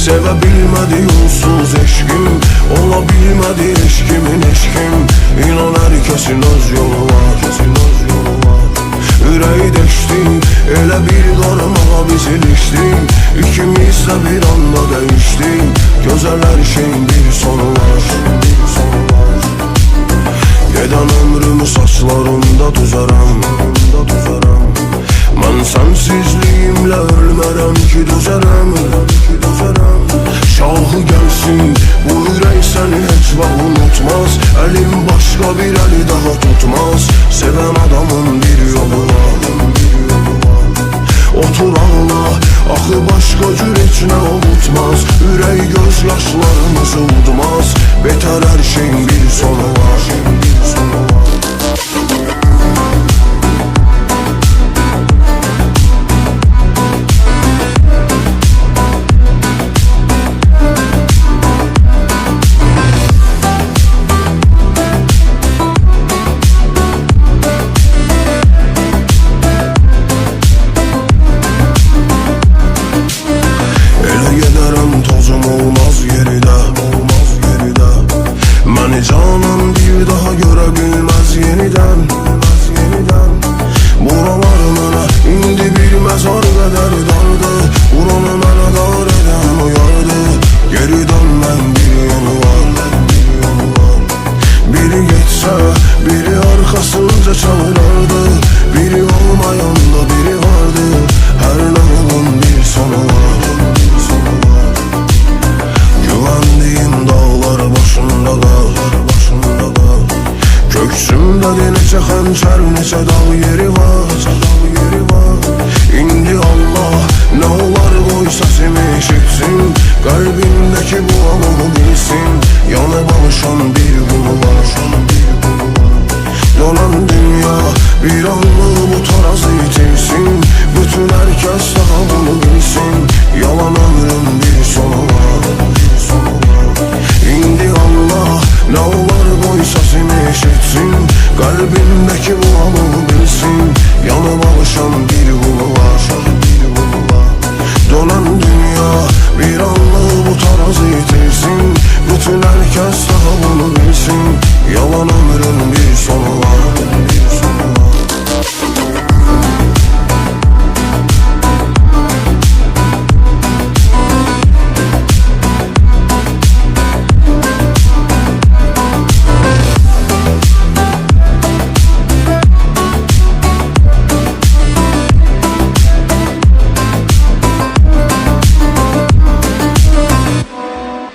Sevə bilmədi onsuz eşkim, ola bilmədi eşkimin eşkim. İnan hər kəsin öz yolu var, ürəyi deşdi, elə bir qarmağa biz ilişdik. İkimiz də bir anda dəyişdik, gözəl hər şeyin bir sonu var. Gedən ömrümü saçlarımda düzərəm. Mən sənsizliyimlə ölmərəm ki düzərəm. Şahı gəlsin, bu ürək səni heç vaxt unutmaz. Əlim başqa bir əli daha tutmaz. Sevən adamın bir yolu var. Otur ağla, axı başqa cür heç nə ovutmaz. Ürək göz yaşlarımızı udmaz. Betər hər şeyin bir sonu var. Məni canım bir daha görə bilməz yenidən. Buralar mənə indi bir məzar qədər dardı. Buranı mənə dar edən uyardı. Geri dönməm bir yolu var. Biri geçsə, biri arxasınca çağırardı. Biri olmayanda biri vardı. Hər nağılın bir sonu var. Güvəndiyim dağlar başında qal. Köksümdə neçə xənçər, neçə dağ yeri var. İndi Allah nə olar qoy səsimi eşitsin. Qəlbimdəki bu alığı bilsin. Yanıb alışan bir qulu var. Dönen dünya bir anlığı bu tarazı itirsin. Bütün herkes daha bunu bilsin. Yalan